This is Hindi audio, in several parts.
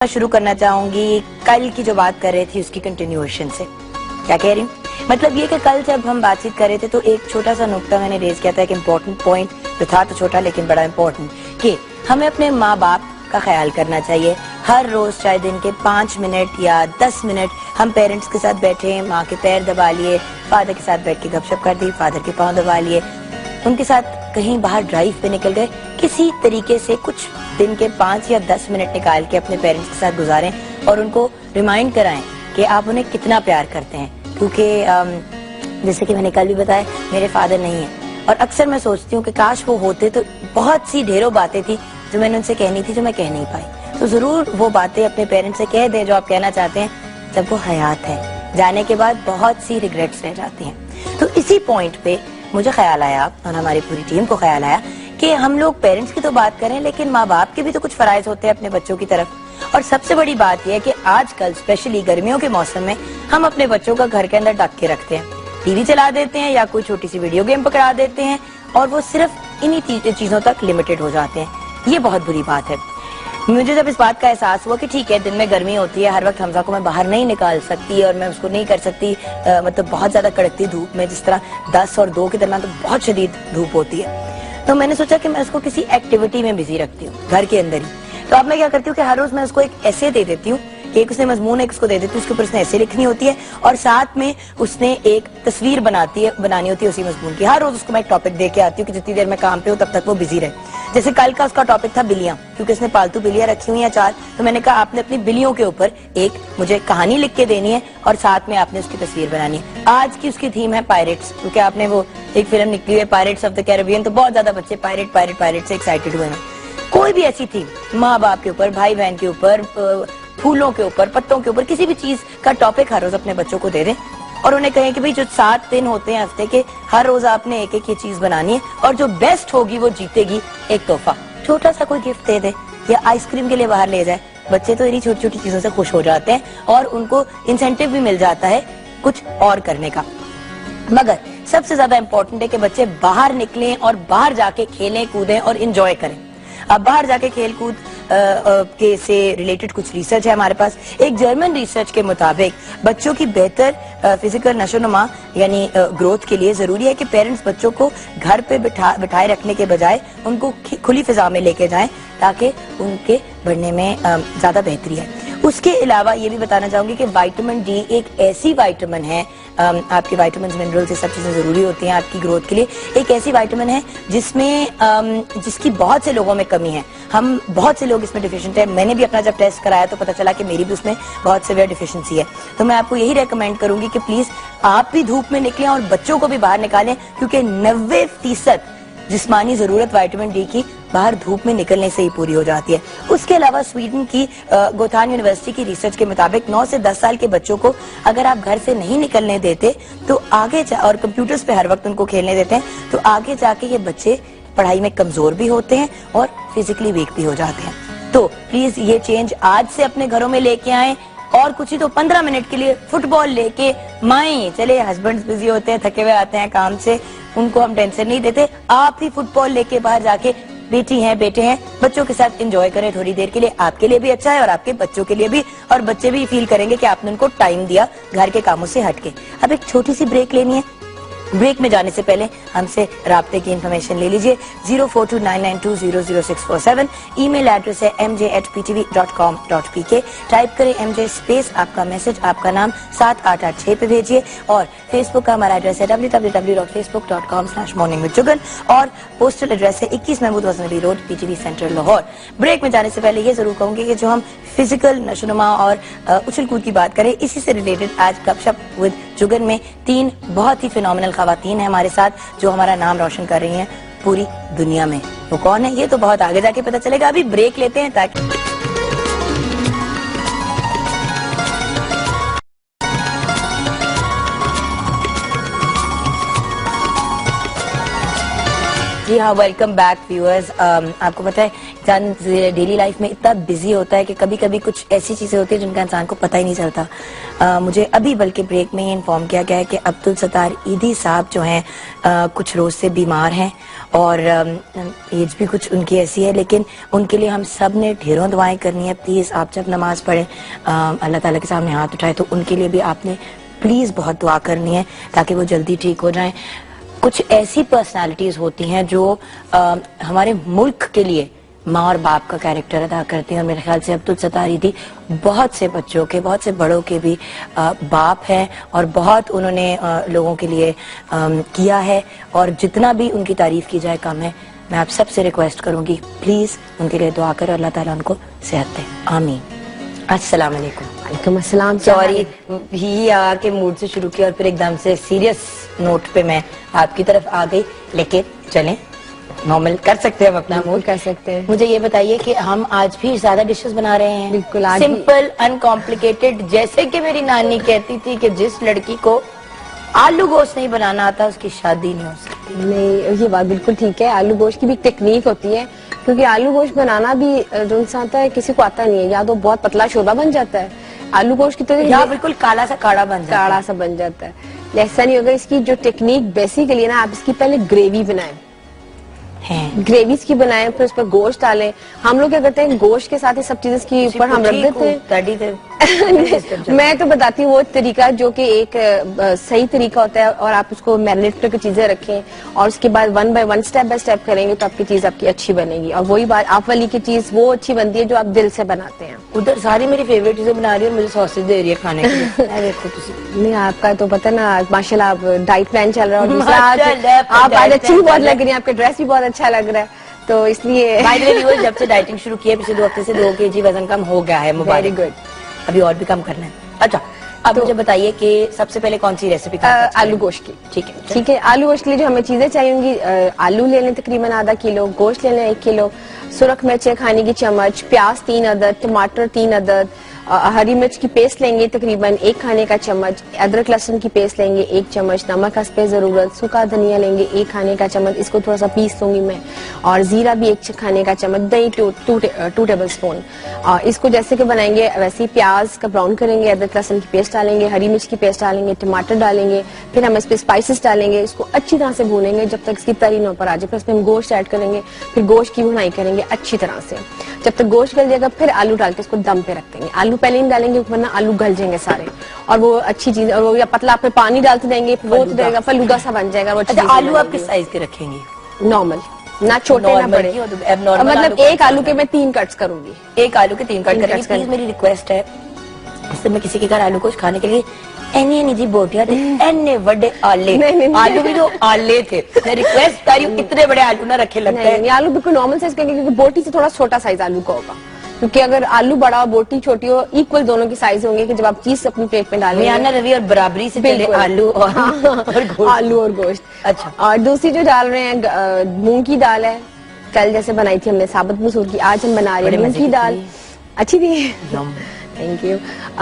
मैं शुरू करना चाहूंगी कल की जो बात कर रहे थे उसकी कंटिन्यूएशन से। क्या कह रही हूँ? मतलब ये कि कल जब हम बातचीत कर रहे थे तो एक छोटा सा नुक्ता मैंने रेज किया था, एक इम्पोर्टेंट पॉइंट जो था तो छोटा लेकिन बड़ा इम्पोर्टेंट, कि हमें अपने माँ बाप का ख्याल करना चाहिए। हर रोज चाहे दिन के 5 मिनट या 10 मिनट हम पेरेंट्स के साथ बैठे, माँ के पैर दबा लिए, फादर के साथ बैठ के गपशप कर दी, फादर के पाँव दबा लिए, उनके साथ कहीं बाहर ड्राइव पे निकल गए, किसी तरीके से कुछ दिन के 5 या 10 मिनट निकाल के अपने पेरेंट्स के साथ गुजारें और उनको रिमाइंड कराएं कि आप उन्हें कितना प्यार करते हैं। क्योंकि जैसे कि मैंने कल भी बताया, मेरे फादर नहीं है और अक्सर मैं सोचती हूँ कि काश वो होते तो बहुत सी ढेरों बातें थी जो मैंने उनसे कहनी थी जो मैं कह नहीं पाई। तो जरूर वो बातें अपने पेरेंट्स से कह दें जो आप कहना चाहते हैं जब वो हयात है। जाने के बाद बहुत सी रिग्रेट्स रह जाती हैं। तो इसी पॉइंट पे मुझे ख्याल आया और हमारी पूरी टीम को ख्याल आया कि हम लोग पेरेंट्स की तो बात करें लेकिन माँ बाप के भी तो कुछ फराइज होते हैं अपने बच्चों की तरफ। और सबसे बड़ी बात यह है कि आजकल स्पेशली गर्मियों के मौसम में हम अपने बच्चों का घर के अंदर ढक के रखते हैं, टीवी चला देते हैं या कोई छोटी सी वीडियो गेम पकड़ा देते हैं और वो सिर्फ इन्हीं चीजों तक लिमिटेड हो जाते हैं। ये बहुत बुरी बात है। मुझे जब इस बात का एहसास हुआ कि ठीक है दिन में गर्मी होती है, हर वक्त हमजा को मैं बाहर नहीं निकाल सकती और मैं उसको नहीं कर सकती मतलब बहुत ज्यादा कड़कती धूप में, जिस तरह 10 और 2 के दरमियान तो बहुत शदीद धूप होती है, तो मैंने सोचा कि मैं उसको किसी एक्टिविटी में बिजी रखती हूँ घर के अंदर ही। तो अब मैं क्या करती हूँ कि हर रोज मैं उसको एक ऐसे दे देती हूँ कि एक उसने मजमून एक उसको दे देती हूँ, उसके ऊपर उसने ऐसे लिखनी होती है और साथ में उसने एक तस्वीर बनानी होती है उसी मजमून की। हर रोज उसको मैं एक टॉपिक दे के आती हूँ कि जितनी देर मैं काम पे हूँ तब तक वो बिजी रहे। जैसे कल का उसका टॉपिक था बिल्लियां, क्योंकि उसने पालतू बिल्लियां रखी हुई हैं 4, तो मैंने कहा आपने अपनी बिल्लियों के ऊपर एक मुझे कहानी लिख के देनी है और साथ में आपने उसकी तस्वीर बनानी है। आज की उसकी थीम है पायरेट्स, क्योंकि आपने वो एक फिल्म निकली है पायरेट्स ऑफ द कैरिबियन, तो बहुत ज्यादा बच्चे पायरेट पायरेट पायरेट से एक्साइटेड हुए हैं। कोई भी ऐसी थीम माँ बाप के ऊपर, भाई बहन के ऊपर, फूलों के ऊपर, पत्तों के ऊपर, किसी भी चीज का टॉपिक हर रोज अपने बच्चों को दे दें और उन्हें कहें कि भाई जो 7 दिन होते हैं हफ्ते के, हर रोज आपने एक एक ये चीज बनानी है और जो बेस्ट होगी वो जीतेगी एक तोहफा, छोटा सा कोई गिफ्ट दे दे या आइसक्रीम के लिए बाहर ले जाए। बच्चे तो इन्हीं छोटी छोटी चीजों से खुश हो जाते हैं और उनको इंसेंटिव भी मिल जाता है कुछ और करने का। मगर सबसे ज्यादा इंपॉर्टेंट है कि बच्चे बाहर निकलें और बाहर जाके खेलें कूदें और इंजॉय करें। अब बाहर जाके खेल कूद के से रिलेटेड कुछ रिसर्च है हमारे पास। एक जर्मन रिसर्च के मुताबिक बच्चों की बेहतर फिजिकल नशोनुमा यानी ग्रोथ के लिए जरूरी है कि पेरेंट्स बच्चों को घर पे बिठाए रखने के बजाय उनको खुली फिजा में लेके जाएं ताकि उनके बढ़ने में ज्यादा बेहतरी है। उसके अलावा ये भी बताना चाहूंगी कि विटामिन डी एक ऐसी विटामिन है, आपके विटामिन मिनरल्स ये सब चीजें जरूरी होती हैं आपकी ग्रोथ के लिए, एक ऐसी विटामिन है जिसमें जिसकी बहुत से लोगों में कमी है। हम बहुत से लोग इसमें डिफिशिएंट है। मैंने भी अपना जब टेस्ट कराया तो पता चला कि मेरी भी उसमें बहुत सीवियर डिफिशिएंसी है। तो मैं आपको यही रेकमेंड करूंगी कि प्लीज आप भी धूप में निकलें और बच्चों को भी बाहर निकालें, क्योंकि 90% जिस्मानी जरूरत विटामिन डी की बाहर धूप में निकलने से ही पूरी हो जाती है। उसके अलावा स्वीडन की गोथान यूनिवर्सिटी की रिसर्च के मुताबिक 9 से 10 साल के बच्चों को अगर आप घर से नहीं निकलने देते तो आगे और कंप्यूटर्स पे हर वक्त उनको खेलने देते हैं तो आगे जाके ये बच्चे पढ़ाई में कमजोर भी होते हैं और फिजिकली वीक भी हो जाते हैं। तो प्लीज ये चेंज आज से अपने घरों में लेके आए और कुछ ही तो 15 मिनट के लिए फुटबॉल लेके माएं चले, हस्बैंड बिजी होते हैं, थके हुए आते हैं काम से, उनको हम टेंशन नहीं देते। आप ही फुटबॉल लेके बाहर जाके बेटी हैं बेटे हैं बच्चों के साथ एंजॉय करें थोड़ी देर के लिए, आपके लिए भी अच्छा है और आपके बच्चों के लिए भी, और बच्चे भी फील करेंगे कि आपने उनको टाइम दिया घर के कामों से हटके। अब एक छोटी सी ब्रेक लेनी है। ब्रेक में जाने से पहले हमसे राब्ते की इन्फॉर्मेशन ले लीजिए। 042992000647, ईमेल एड्रेस है mj@ptv.com.pk। टाइप करें mj स्पेस आपका मैसेज, आपका नाम 7886 पे भेजिए और फेसबुक का हमारा एड्रेस है www.facebook.com/morningwithjugan और पोस्टल एड्रेस है 21 Mahmood Hasan Ali road, PTV centre Lahore. Break में जाने से पहले ये जरूर कहूंगी कि जो हम फिजिकल नशोनुमा और उछल कूद की बात करें, इसी से रिलेटेड आज गपशप विद जुगन में 3 बहुत ही फिनोमिनल खवातीन है हमारे साथ जो हमारा नाम रोशन कर रही हैं पूरी दुनिया में। वो कौन है ये तो बहुत आगे जाके पता चलेगा। अभी ब्रेक लेते हैं ताकि जी हाँ, वेलकम बैक व्यूअर्स। आपको पता है इंसान डेली लाइफ में इतना बिजी होता है कि कभी कभी कुछ ऐसी चीजें होती है जिनका इंसान को पता ही नहीं चलता। मुझे अभी बल्कि ब्रेक में ही इन्फॉर्म किया गया है कि अब्दुल सत्तार ईदी साहब जो हैं कुछ रोज से बीमार हैं और एज भी कुछ उनकी ऐसी है, लेकिन उनके लिए हम सब ने ढेरों दुआएं करनी है। प्लीज आप जब नमाज पढ़ें अल्लाह ताला के सामने हाथ उठाए तो उनके लिए भी आपने प्लीज बहुत दुआ करनी है ताकि वो जल्दी ठीक हो जाएं। कुछ ऐसी पर्सनालिटीज होती हैं जो हमारे मुल्क के लिए माँ और बाप का कैरेक्टर अदा करती हैं और मेरे ख्याल से अब्दुल सत्तार ईदी बहुत से बच्चों के, बहुत से बड़ों के भी बाप हैं और बहुत उन्होंने लोगों के लिए किया है और जितना भी उनकी तारीफ की जाए कम है। मैं आप सबसे रिक्वेस्ट करूंगी प्लीज उनके लिए दुआ करो, अल्लाह ताला उनको सेहत दे, आमीन। अस्सलाम वालेकुम। वालेकुम अस्सलाम। सॉरी ही आके मूड से शुरू किया और फिर एकदम से सीरियस नोट पे मैं आपकी तरफ आ गई, लेकिन चलें नॉर्मल कर सकते हैं हम अपना मूड कर सकते हैं। मुझे ये बताइए कि हम आज भी ज्यादा डिशेस बना रहे हैं। बिल्कुल, आज सिंपल अनकॉम्प्लिकेटेड, जैसे कि मेरी नानी कहती थी कि जिस लड़की को आलू गोश्त नहीं बनाना आता उसकी शादी नहीं हो सकती। नहीं, ये बात बिल्कुल ठीक है। आलू गोश्त की भी टेक्निक होती है, क्योंकि आलू गोश्त बनाना भी जो इंसान आता है किसी को आता नहीं है, या तो बहुत पतला शोरबा बन जाता है आलू गोश्त की तरह, या बिल्कुल काला सा काढ़ा बन जाता है। काढ़ा सा बन जाता है। ऐसा नहीं होगा। इसकी जो टेक्निक बेसिकली ना, आप इसकी पहले ग्रेवी बनाएं, ग्रेवी की बनाएं, फिर उस पर गोश्त डालें। हम लोग क्या करते हैं, गोश्त के साथ ही सब चीजें के ऊपर हम रख देते हैं। मैं तो बताती हूँ वो तरीका जो कि एक सही तरीका होता है, और आप उसको मैरिनेट करके चीजें रखें और उसके बाद one by one step by step करेंगे तो आपकी चीज आपकी अच्छी बनेगी। और वही बात, आप वाली की चीज वो अच्छी बनती है जो आप दिल से बनाते हैं। उधर सारी मेरी फेवरेट चीजें बना रही है, मुझे सॉसेज दे रही है खाने के लिए। देखो नहीं, आपका तो पता ना, माशाल्लाह आप डाइट प्लान चल रहा है और दूसरा आप आज अच्छी भी बहुत लग रही है, आपका ड्रेस भी बहुत अच्छा लग रहा है, तो इसलिए जब से डाइटिंग शुरू की है पिछले 2 हफ्ते से 2 kg वजन कम हो गया है। Very good. अभी और भी कम करना है। अच्छा, अब मुझे बताइए कि सबसे पहले कौन सी रेसिपी? आलू गोश्त की। ठीक है, ठीक है। आलू गोश्त के लिए जो हमें चीजें चाहिए होंगी, आलू ले लें तकरीबन आधा किलो, गोश्त ले लें 1 किलो, सुरख मिर्चें खाने की चम्मच, प्याज 3 अदद, टमाटर 3 अदद, हरी मिर्च की पेस्ट लेंगे तकरीबन 1 खाने का चम्मच, अदरक लहसुन की पेस्ट लेंगे 1 चम्मच, नमक हस्बे जरूरत, सूखा धनिया लेंगे 1 खाने का चम्मच, इसको थोड़ा सा पीस लूंगी मैं, और जीरा भी 1 खाने का चम्मच, दही 2 टेबल स्पून। इसको जैसे कि बनाएंगे वैसे ही प्याज का ब्राउन करेंगे, अदरक लहसुन की पेस्ट डालेंगे, हरी मिर्च की पेस्ट डालेंगे, टमाटर डालेंगे, फिर हम इस पे स्पाइसेस डालेंगे, इसको अच्छी तरह से भूनेंगे जब तक इसकी तरी न ऊपर आ जाए। फिर इसमें हम गोश्त ऐड करेंगे, फिर गोश्त की भुनाई करेंगे अच्छी तरह से जब तक गोश्त गल जाएगा। फिर आलू डाल के इसको दम पे रख देंगे। आलू पहले नहीं डालेंगे वरना आलू गल जाएंगे सारे, और वो अच्छी चीज, और वो या पतला फिर पानी डालते जाएंगे, वो रहेगा फलूदा सा बन जाएगा। वो अच्छा, आलू आप किस साइज के रखेंगी? नॉर्मल, ना छोटे ना बड़े, मतलब 1 आलू के मैं 3 कट्स करूंगी। 1 आलू के 3 कट करेंगे। प्लीज मेरी रिक्वेस्ट है, इससे मैं किसी के घर आलू गोश्त खाने के लिए एनी जी बोटिया थे, एने बड़े आले, आलू भी जो आले थे, मैं रिक्वेस्ट कर रही हूँ इतने बड़े आलू ना रखे लगता है। आलू बिल्कुल नॉर्मल साइज करेंगे, क्योंकि बोटी से थोड़ा छोटा साइज आलू का होगा, क्योंकि अगर आलू बड़ा हो बोटी छोटी हो, इक्वल दोनों की साइज होंगे कि जब आप चीज अपनी प्लेट में डालेंगे। मियाना रवि और बराबरी से पहले आलू और आलू और गोश्त। अच्छा, और दूसरी जो डाल रहे हैं मूंग की दाल है, कल जैसे बनाई थी हमने साबुत मसूर की, आज हम बना रहे हैं मूंग की दाल। अच्छी थी, थैंक यू।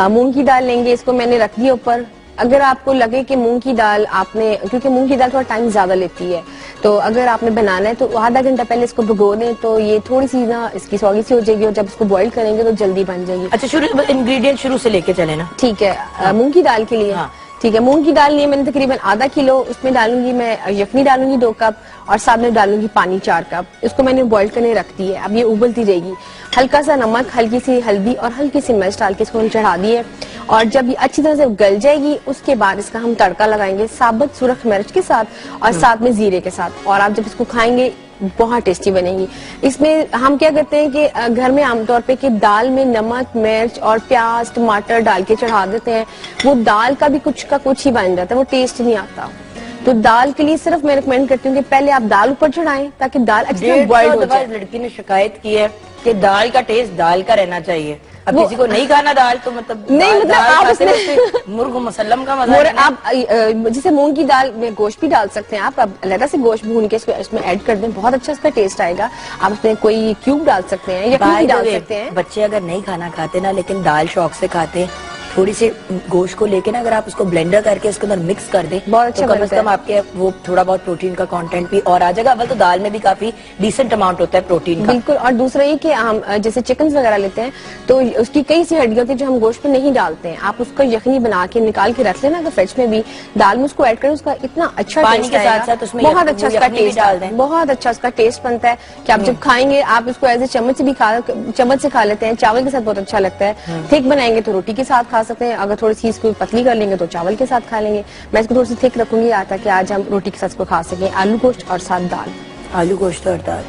मूंग की दाल लेंगे, इसको मैंने रख दिया ऊपर। अगर आपको लगे कि मूंग की दाल आपने, क्योंकि मूंग की दाल थोड़ा टाइम ज्यादा लेती है, तो अगर आपने बनाना है तो आधा घंटा पहले इसको भिगो दें, तो ये थोड़ी सी ना इसकी सौगी सी हो जाएगी, और जब इसको बॉईल करेंगे तो जल्दी बन जाएगी। अच्छा, शुरू इंग्रेडिएंट शुरू से लेके चले ना। ठीक है। मूंग की दाल के लिए, हाँ। ठीक है, मूंग की दाल लिए मैंने तकरीबन आधा किलो, उसमें डालूंगी मैं यखनी डालूंगी 2 कप, और साथ में डालूंगी पानी 4 कप। इसको मैंने बॉईल करने रख दी है, अब ये उबलती रहेगी। हल्का सा नमक, हल्की सी हल्दी और हल्की सी मिर्च डाल के इसको हम चढ़ा दिए, और जब ये अच्छी तरह से गल जाएगी उसके बाद इसका हम तड़का लगाएंगे साबुत सुरख मिर्च के साथ और साथ में जीरे के साथ, और आप जब इसको खाएंगे बहुत टेस्टी बनेगी। इसमें हम क्या करते हैं कि घर में आमतौर पे कि दाल में नमक मिर्च और प्याज टमाटर डाल के चढ़ा देते हैं, वो दाल का भी कुछ का कुछ ही बन जाता है, वो टेस्ट नहीं आता। तो दाल के लिए सिर्फ मैं रिकमेंड करती हूँ कि पहले आप दाल ऊपर चढ़ाएं ताकि दाल अच्छी तरह बॉइल हो जाए। लड़की ने शिकायत की है कि दाल का टेस्ट दाल का रहना चाहिए। अब किसी को नहीं खाना दाल तो मतलब नहीं, मतलब आप उसमें मुर्ग मुसल्लम का मजा आप जैसे मूंग की दाल में गोश्त भी डाल सकते हैं, आप अलग से गोश्त भून के इसमें ऐड कर दें, बहुत अच्छा इसका टेस्ट आएगा। आप उसमें कोई क्यूब डाल सकते हैं या भी डाल सकते हैं। बच्चे अगर नहीं खाना खाते ना लेकिन दाल शौक से खाते, थोड़ी सी गोश्त को लेके ना अगर आप उसको ब्लेंडर करके उसके अंदर मिक्स कर दें बहुत अच्छा तो कम बनता से कम है। आपके वो थोड़ा बहुत प्रोटीन का कंटेंट भी और आ जाएगा। अव्वल तो दाल में भी काफी डिसेंट अमाउंट होता है प्रोटीन का। बिल्कुल। और दूसरा ये कि हम जैसे चिकन वगैरह लेते हैं तो उसकी कई सी हड्डियां होती है जो हम गोश्त में नहीं डालते हैं। आप उसका यखनी बना के निकाल के रख लेना, अगर फ्रिज में भी दाल में उसको ऐड करें, उसका इतना अच्छा पानी टेस्ट के आएगा। साथ-साथ उसमें बहुत अच्छा उसका यखनी भी टेस्ट डाल दें। बहुत अच्छा उसका टेस्ट बनता है कि आप जब खाएंगे आप इसको एज ए चम्मच से खा लेते हैं, चावल के साथ बहुत अच्छा लगता है। थिक बनाएंगे तो रोटी के साथ खा सकते हैं, अगर थोड़ी सी इसको पतली कर लेंगे तो चावल के साथ खा लेंगे। मैं इसको थोड़ी सी थिक रखूंगी ताकि आज हम रोटी के साथ इसको खा सकें, आलू गोश्त और साथ दाल। आलू गोश्त और दाल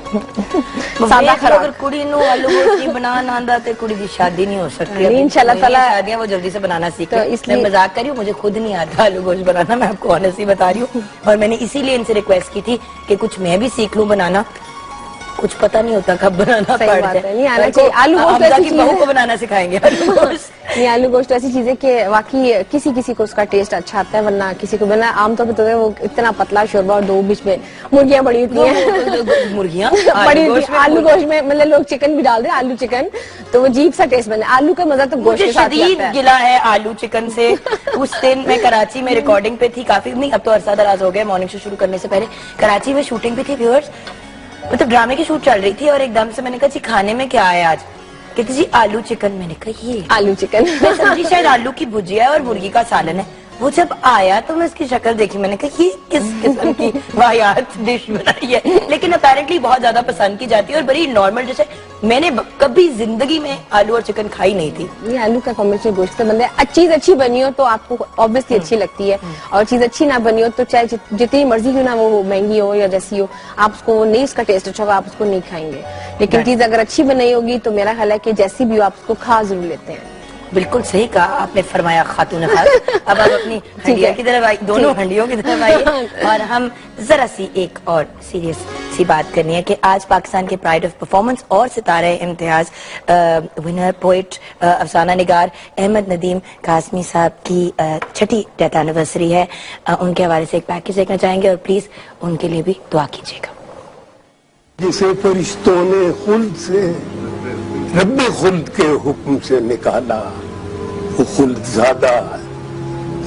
सादा खराब। अगर कुड़ी नो आलू गोश्त नहीं बनाना आंदा तो कुड़ी की शादी नहीं हो सकती। नहीं, इंशाल्लाह ताला शादियां वो जल्दी से बनाना सीख तो ले। इसलिए- मैं मजाक कर रही हूँ, मुझे खुद नहीं आता आलू गोश्त बनाना, मैं आपको ऑनेस्टली बता रही हूँ। और मैंने इसीलिए इनसे रिक्वेस्ट की थी कि कुछ मैं भी सीख लूं बनाना, कुछ पता नहीं होता कब बनाना सही पड़ बात जाए। है, नहीं आना कल को चाहिए। आलू गोश्त हमजा ऐसी की चीज बहू है। को बनाना सिखाएंगे आलू गोश्त। ये आलू गोश्त ऐसी चीज है कि वाकई किसी किसी को उसका टेस्ट अच्छा आता है, वरना किसी को बना आमतौर पर तो है वो इतना पतला शोरबा और दो बीच में मुर्गियां बड़ी होती हैं मुर्गियां बड़ी होती हैं। आलू गोश्त में मतलब लोग चिकन भी डाल दे, आलू चिकन, तो वो अजीब सा टेस्ट बने। आलू का मजा तो गोश्त मुझे के साथ ही शदीद आता है। गिला है आलू चिकन से। उस दिन मैं कराची में रिकॉर्डिंग पे थी, काफी नहीं अब तो अरसा दराज हो गया, मॉर्निंग शो शुरू करने से पहले कराची में शूटिंग पे थी व्यूअर्स, मतलब ड्रामे की शूट चल रही थी और एकदम से मैंने कहा जी खाने में क्या है आज, कहती जी आलू चिकन। मैंने कहा ये आलू चिकन मैं समझी शायद आलू की भुजिया है और मुर्गी का सालन है। वो जब आया तो मैं इसकी शक्ल देखी, मैंने कहा ये किस किस्म की वाहियात डिश बनाई है, लेकिन अपेरेंटली बहुत ज्यादा पसंद की जाती है और बड़ी नॉर्मल डिश है। मैंने कभी जिंदगी में आलू और चिकन खाई नहीं थी। ये आलू का कॉम्बिनेशन गोश्त से बनता है। चीज अच्छी बनी हो तो आपको ऑब्वियसली अच्छी लगती है, और चीज अच्छी ना बनी हो तो चाहे जितनी मर्जी क्यों ना वो महंगी हो या जैसी हो, आप उसको नहीं, उसका टेस्ट अच्छा होगा आप उसको नहीं खाएंगे। लेकिन चीज अगर अच्छी बनाई होगी तो मेरा ख्याल है कि जैसी भी हो आप उसको खा जरूर लेते हैं। बिल्कुल सही कहा आपने, फरमाया खातून खास। अब आप अपनी हंडिया की तरफ आई, दोनों हंडियों की तरफ आइए और हम जरा सी एक और सीरियस सी बात करनी है कि आज पाकिस्तान के प्राइड ऑफ परफॉर्मेंस और सितारे इम्तियाज विनर पोइट अफसाना निगार अहमद नदीम कासमी साहब की 6ठी डेथ एनिवर्सरी है। उनके हवाले से एक पैकेज देखना चाहेंगे और प्लीज उनके लिए भी दुआ कीजिएगा। जिसे फरिश्तों ने खुल्द से रब्बे खुल्द के हुक्म से निकाला, वो खुल्द ज्यादा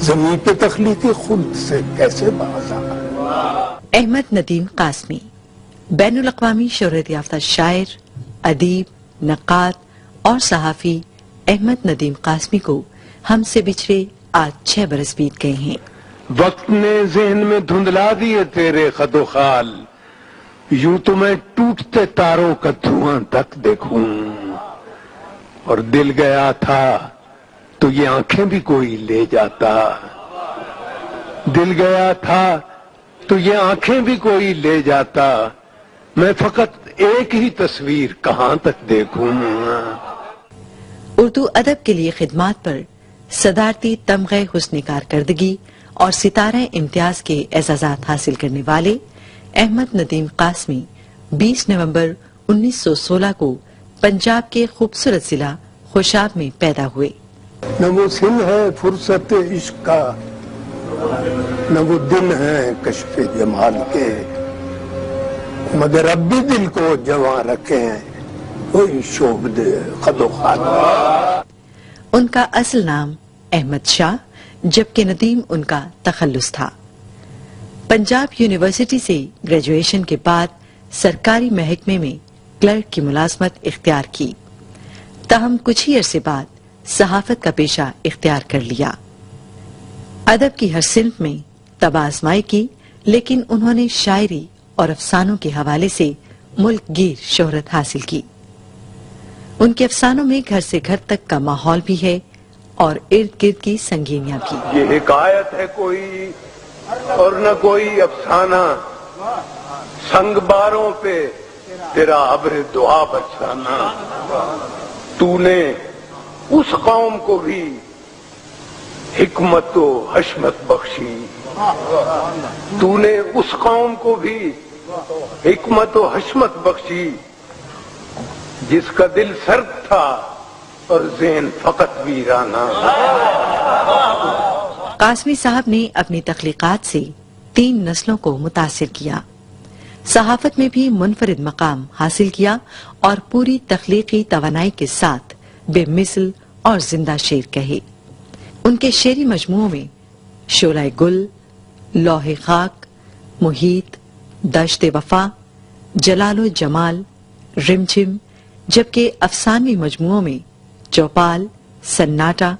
जमीन पे तखलीकी खुल्द से कैसे बाजा। अहमद नदीम कासमी बैनुल अक़वामी शोहरत याफ्ता शायर, अदीब, नक्काद और सहाफ़ी अहमद नदीम कासमी को हमसे बिछड़े आज 6 बरस बीत गए हैं। वक्त ने जहन में धुंधला दिए तेरे खदो खाल, यूं तो मैं टूटते तारों का धुआं तक देखूं, और दिल गया था तो ये आंखें भी कोई ले जाता, दिल गया था तो ये आंखें भी कोई ले जाता, मैं फकत एक ही तस्वीर कहां तक देखूं। उर्दू अदब के लिए खिदमात पर सदारती तमग़े हुस्न कारकर्दगी और सितारे इम्तियाज के एजाज़ात हासिल करने वाले अहमद नदीम कासमी 20 नवंबर 1916 को पंजाब के खूबसूरत जिला खुशाब में पैदा हुए। न वो सिन है फुर्सत इश्क का, न वो दिन है कश्फे जमाल के, मगर अब भी दिल को जवां रखे हैं कोई शोभ दे खदो खाल। उनका असल नाम अहमद शाह, जबकि नदीम उनका तखल्लुस था। पंजाब यूनिवर्सिटी से ग्रेजुएशन के बाद सरकारी महकमे में क्लर्क की मुलाजमत इख्तियार की, ताहम कुछ ही अरसे बाद सहाफत का पेशा इख्तियार कर लिया। अदब की हर सिन्फ में तबाज़माई की, लेकिन उन्होंने शायरी और अफसानों के हवाले से मुल्क गिर शोहरत हासिल की। उनके अफसानों में घर से घर तक का माहौल भी है और इर्द गिर्द की संगीनियां भी। ये हिकायत है कोई और न कोई अफसाना, संगबारों पे तेरा अब्र दुआ बरसाना, तूने उस कौम को भी हिकमत व हशमत बख्शी, तूने उस कौम को भी हिकमत व हशमत बख्शी, जिसका दिल सर्द था और ज़हन फकत वीराना। कासमी साहब ने अपनी तख्लीकात से 3 नस्लों को मुतासिर किया, सहाफत में भी मुनफरिद मकाम हासिल किया और पूरी तख्लीकी तवानाई के साथ बेमिसल और जिंदा शेर कहे। उनके शेरी मजमुओं में शोलाए गुल, लौहे खाक, मुहीत, दश्त वफा, जलालो जमाल, रिमझिम, जबकि अफसानवी मजमुओं में चौपाल, सन्नाटा,